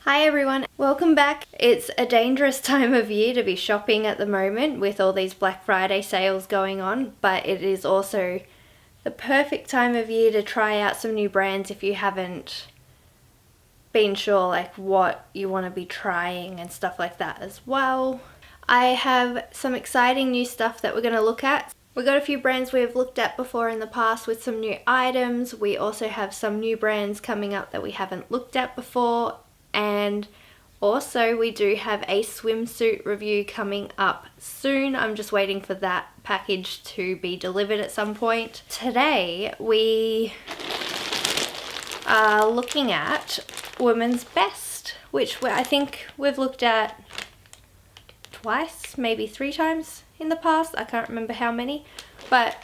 Hi everyone, welcome back. It's a dangerous time of year to be shopping at the moment with all these Black Friday sales going on, but it is also the perfect time of year to try out some new brands if you haven't been sure like what you want to be trying and stuff like that as well. I have some exciting new stuff that we're going to look at. We've got a few brands we've looked at before in the past with some new items. We also have some new brands coming up that we haven't looked at before. And also we do have a swimsuit review coming up soon. I'm just waiting for that package to be delivered at some point. Today we are looking at Women's Best, which I think we've looked at twice, maybe 3 times in the past. I can't remember how many, but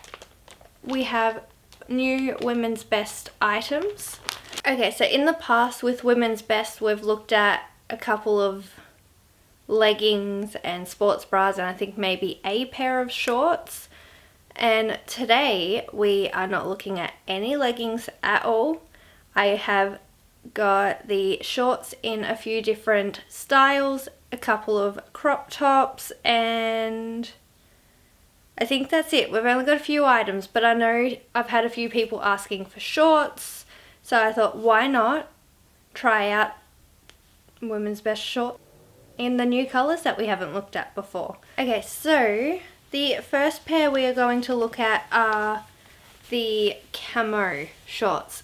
we have new Women's Best items. Okay, so in the past with Women's Best, we've looked at a couple of leggings and sports bras and I think maybe a pair of shorts. And today we are not looking at any leggings at all. I have got the shorts in a few different styles, a couple of crop tops, and I think that's it. We've only got a few items, but I know I've had a few people asking for shorts. So I thought, why not try out Women's Best short in the new colours that we haven't looked at before. Okay, so the first pair we are going to look at are the camo shorts.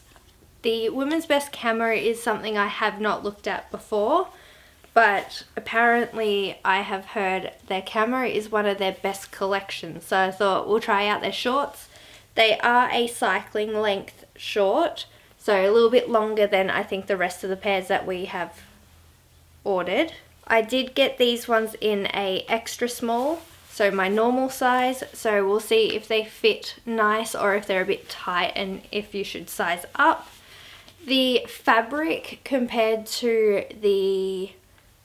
The Women's Best camo is something I have not looked at before, but apparently I have heard their camo is one of their best collections. So I thought we'll try out their shorts. They are a cycling length short, so a little bit longer than I think the rest of the pairs that we have ordered. I did get these ones in a extra small, so my normal size, so we'll see if they fit nice or if they're a bit tight and if you should size up. The fabric compared to the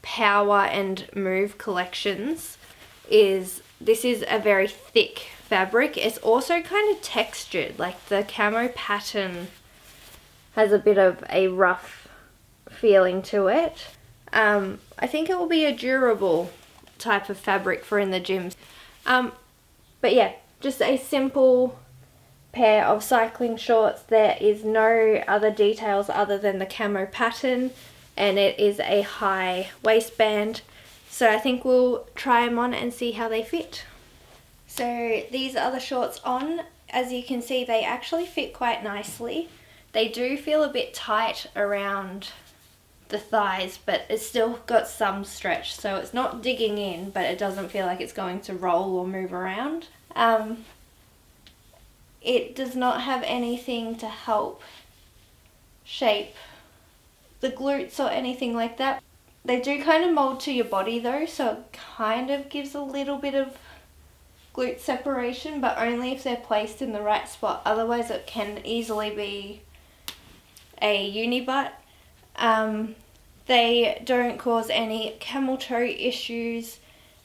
Power and Move collections is, this is a very thick fabric. It's also kind of textured, like the camo pattern has a bit of a rough feeling to it. I think it will be a durable type of fabric for in the gyms. But yeah, just a simple pair of cycling shorts. There is no other details other than the camo pattern, and it is a high waistband. So I think we'll try them on and see how they fit. So these are the shorts on. As you can see, they actually fit quite nicely. They do feel a bit tight around the thighs, but it's still got some stretch, so it's not digging in, but it doesn't feel like it's going to roll or move around. It does not have anything to help shape the glutes or anything like that. They do kind of mold to your body though, so it kind of gives a little bit of glute separation, but only if they're placed in the right spot. Otherwise it can easily be a uni butt. They don't cause any camel toe issues,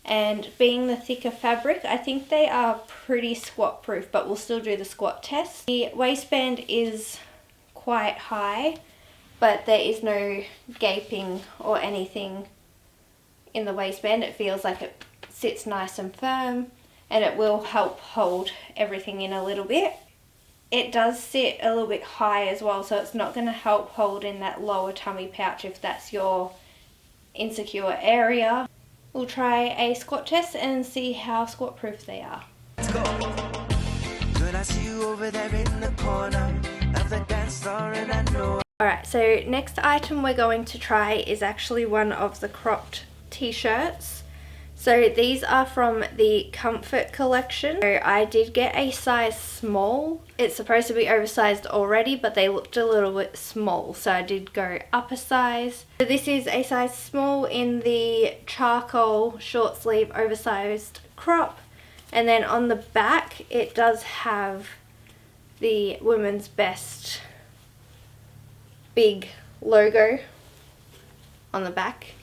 and being the thicker fabric, I think they are pretty squat proof, but we'll still do the squat test. The waistband is quite high, but there is no gaping or anything in the waistband. It feels like it sits nice and firm, and it will help hold everything in a little bit. It does sit a little bit high as well, so it's not going to help hold in that lower tummy pouch if that's your insecure area. We'll try a squat test and see how squat proof they are. Let's go. Girl, I see you over there in the corner of the dance floor and I know. Alright, so next item we're going to try is actually one of the cropped t-shirts. So these are from the Comfort collection. So I did get a size small. It's supposed to be oversized already, but they looked a little bit small, so I did go up a size. So this is a size small in the charcoal short sleeve oversized crop, and then on the back it does have the Women's Best big logo on the back.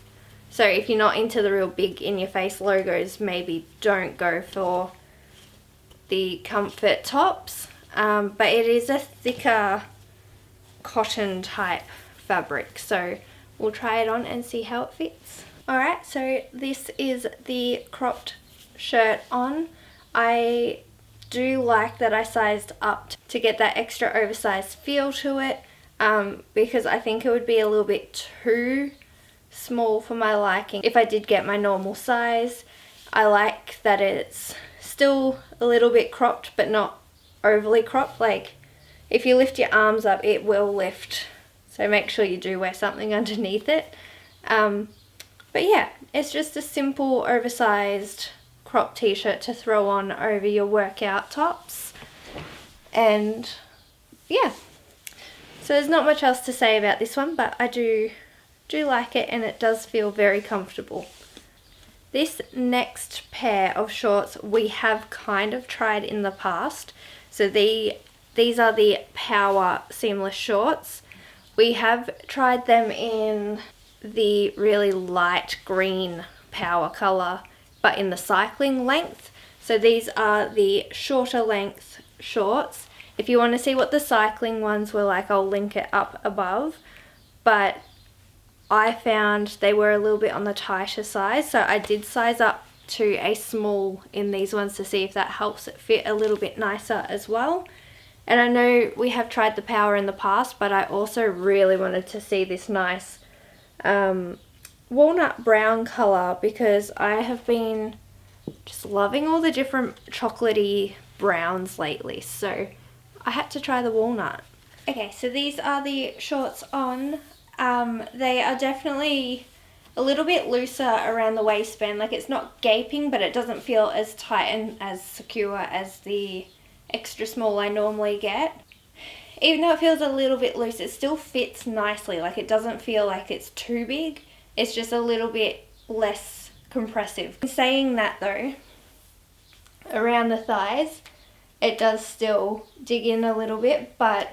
So if you're not into the real big in-your-face logos, maybe don't go for the Comfort tops. But it is a thicker cotton type fabric, so we'll try it on and see how it fits. Alright, so this is the cropped shirt on. I do like that I sized up to get that extra oversized feel to it, because I think it would be a little bit too small for my liking if I did get my normal size. I like that it's still a little bit cropped but not overly cropped. Like if you lift your arms up, it will lift, so make sure you do wear something underneath it. But yeah, it's just a simple oversized crop t-shirt to throw on over your workout tops. And yeah, so there's not much else to say about this one, but I do like it, and it does feel very comfortable. This next pair of shorts we have kind of tried in the past. So these are the Power Seamless shorts. We have tried them in the really light green Power colour, but in the cycling length. So these are the shorter length shorts. If you want to see what the cycling ones were like, I'll link it up above. But I found they were a little bit on the tighter size, so I did size up to a small in these ones to see if that helps it fit a little bit nicer as well. And I know we have tried the Power in the past, but I also really wanted to see this nice walnut brown colour, because I have been just loving all the different chocolatey browns lately, so I had to try the walnut. Okay, so these are the shorts on. They are definitely a little bit looser around the waistband. Like it's not gaping, but it doesn't feel as tight and as secure as the extra small I normally get. Even though it feels a little bit loose, it still fits nicely. Like it doesn't feel like it's too big. It's just a little bit less compressive. In saying that though, around the thighs, it does still dig in a little bit, but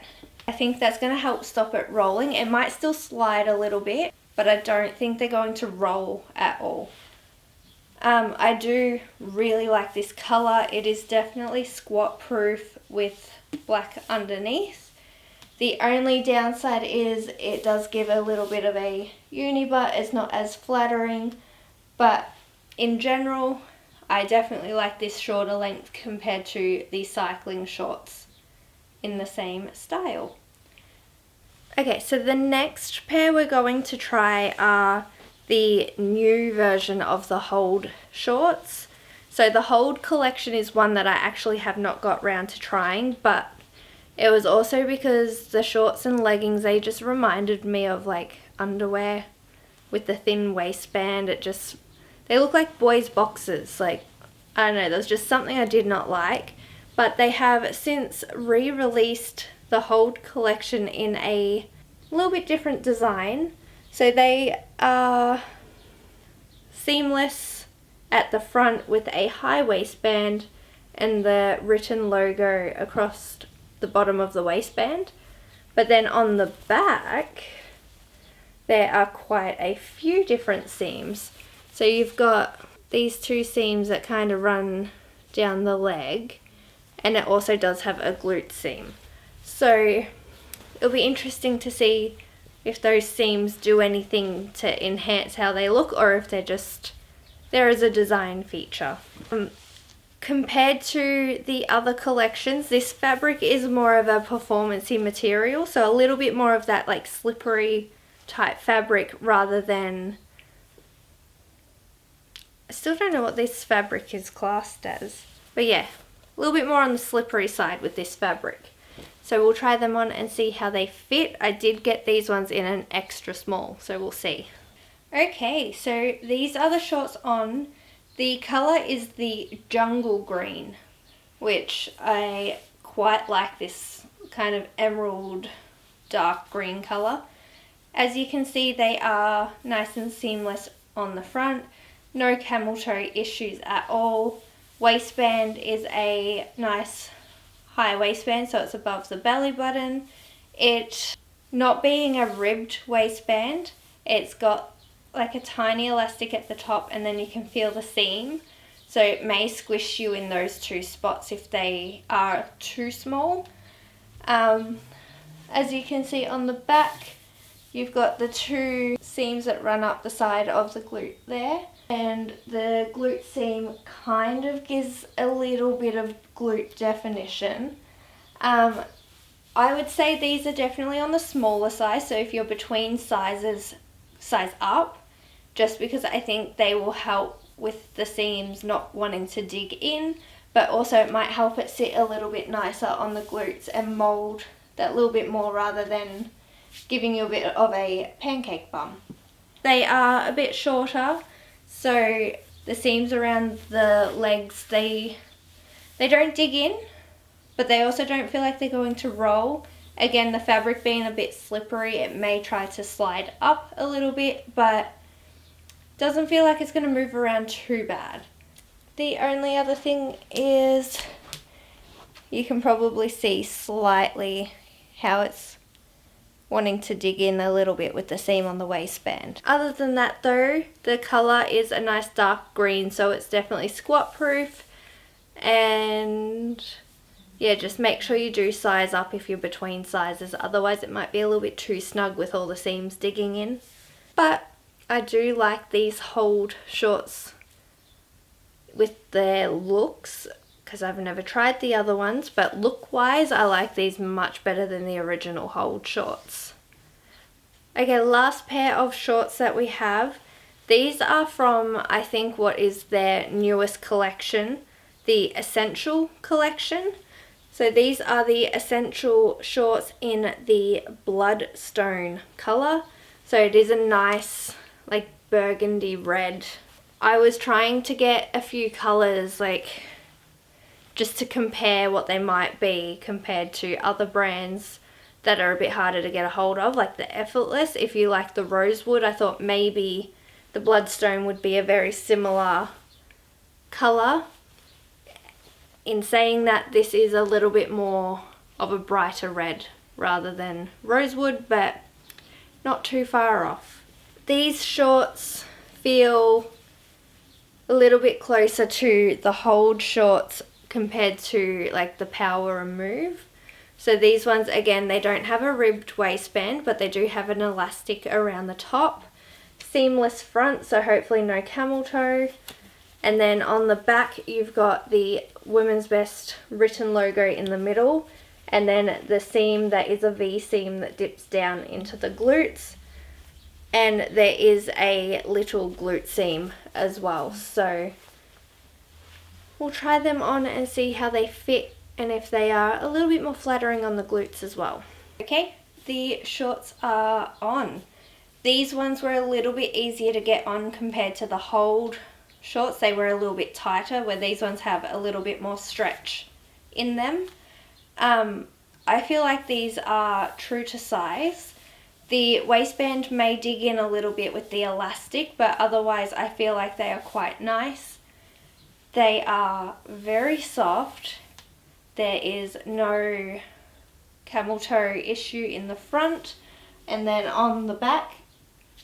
I think that's going to help stop it rolling. It might still slide a little bit, but I don't think they're going to roll at all. I do really like this colour. It is definitely squat proof with black underneath. The only downside is it does give a little bit of a uni butt. It's not as flattering, but in general, I definitely like this shorter length compared to the cycling shorts in the same style. Okay, so the next pair we're going to try are the new version of the Hold shorts. So the Hold collection is one that I actually have not got round to trying, but it was also because the shorts and leggings, they just reminded me of like underwear with the thin waistband. They look like boys' boxers. Like, I don't know, there's just something I did not like. But they have since re-released the Hold collection in a little bit different design. So they are seamless at the front with a high waistband and the written logo across the bottom of the waistband. But then on the back, there are quite a few different seams. So you've got these two seams that kind of run down the leg, and it also does have a glute seam. So it'll be interesting to see if those seams do anything to enhance how they look, or if they're just there as a design feature. Compared to the other collections, this fabric is more of a performance-y material, so a little bit more of that like slippery type fabric rather than, I still don't know what this fabric is classed as, but yeah, a little bit more on the slippery side with this fabric. So we'll try them on and see how they fit. I did get these ones in an extra small, so we'll see. Okay, so these are the shorts on. The colour is the jungle green, which I quite like, this kind of emerald dark green colour. As you can see, they are nice and seamless on the front. No camel toe issues at all. Waistband is a nice high waistband, so it's above the belly button. It, not being a ribbed waistband, it's got like a tiny elastic at the top, and then you can feel the seam, so it may squish you in those two spots if they are too small. As you can see on the back, you've got the two seams that run up the side of the glute there. And the glute seam kind of gives a little bit of glute definition. I would say these are definitely on the smaller size, so if you're between sizes, size up, just because I think they will help with the seams not wanting to dig in, but also it might help it sit a little bit nicer on the glutes and mold that little bit more rather than giving you a bit of a pancake bum. They are a bit shorter, so the seams around the legs, they don't dig in, but they also don't feel like they're going to roll. Again, the fabric being a bit slippery, it may try to slide up a little bit, but doesn't feel like it's going to move around too bad. The only other thing is you can probably see slightly how it's wanting to dig in a little bit with the seam on the waistband. Other than that though, the colour is a nice dark green, so it's definitely squat proof. And yeah, just make sure you do size up if you're between sizes, otherwise it might be a little bit too snug with all the seams digging in. But I do like these hold shorts with their looks, because I've never tried the other ones, but look wise I like these much better than the original hold shorts. Okay, last pair of shorts that we have, these are from I think what is their newest collection, the Essential collection. So these are the Essential shorts in the Bloodstone colour. So it is a nice like burgundy red. I was trying to get a few colours like just to compare what they might be compared to other brands that are a bit harder to get a hold of, like the Effortless. If you like the Rosewood, I thought maybe the Bloodstone would be a very similar colour. In saying that, this is a little bit more of a brighter red rather than Rosewood, but not too far off. These shorts feel a little bit closer to the hold shorts compared to like the Power and Move. So these ones, again, they don't have a ribbed waistband, but they do have an elastic around the top. Seamless front, so hopefully no camel toe. And then on the back, you've got the Women's Best written logo in the middle, and then the seam that is a V seam that dips down into the glutes. And there is a little glute seam as well. So we'll try them on and see how they fit and if they are a little bit more flattering on the glutes as well. Okay, the shorts are on. These ones were a little bit easier to get on compared to the hold shorts. They were a little bit tighter, where these ones have a little bit more stretch in them. I feel like these are true to size. The waistband may dig in a little bit with the elastic, but otherwise I feel like they are quite nice. They are very soft. There is no camel toe issue in the front. And then on the back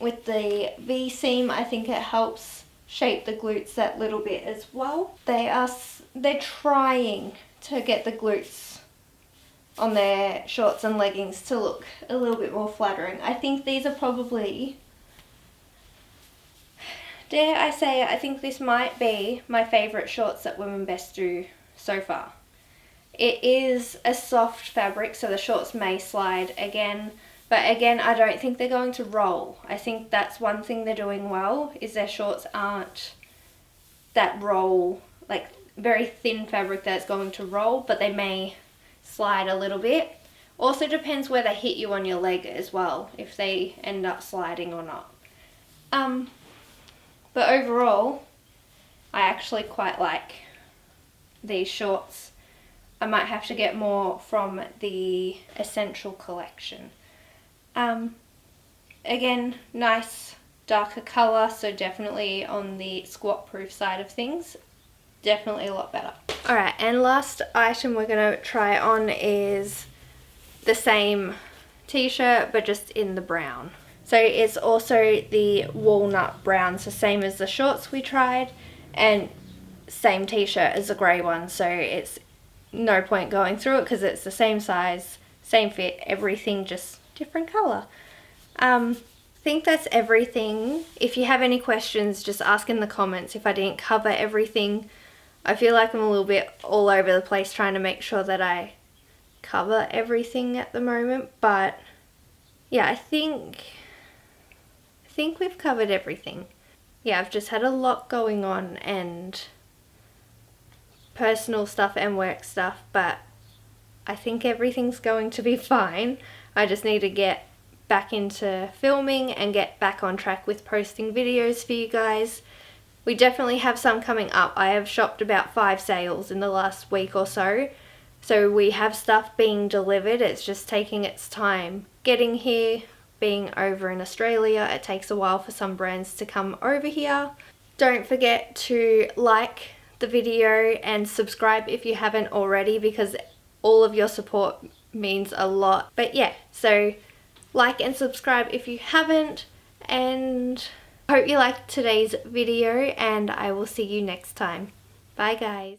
with the V seam, I think it helps shape the glutes that little bit as well. They're trying to get the glutes on their shorts and leggings to look a little bit more flattering. I think these are probably, dare I say, I think this might be my favourite shorts that Women Best do so far. It is a soft fabric, so the shorts may slide again, but again, I don't think they're going to roll. I think that's one thing they're doing well, is their shorts aren't that roll, like very thin fabric that's going to roll, but they may slide a little bit. Also depends where they hit you on your leg as well, if they end up sliding or not. But overall, I actually quite like these shorts. I might have to get more from the Essential collection. Again, nice darker colour, so definitely on the squat proof side of things, definitely a lot better. Alright, and last item we're going to try on is the same t-shirt but just in the brown. So it's also the walnut brown, so same as the shorts we tried, and same t-shirt as the grey one, so it's no point going through it because it's the same size, same fit, everything, just different colour. think that's everything. If you have any questions, just ask in the comments if I didn't cover everything. I feel like I'm a little bit all over the place trying to make sure that I cover everything at the moment, but yeah, I think we've covered everything. Yeah, I've just had a lot going on and personal stuff and work stuff, but I think everything's going to be fine. I just need to get back into filming and get back on track with posting videos for you guys. We definitely have some coming up. I have shopped about 5 sales in the last week or so. So we have stuff being delivered. It's just taking its time getting here. Being over in Australia, it takes a while for some brands to come over here. Don't forget to like the video and subscribe if you haven't already, because all of your support means a lot. But yeah, so like and subscribe if you haven't, and I hope you liked today's video, and I will see you next time. Bye guys.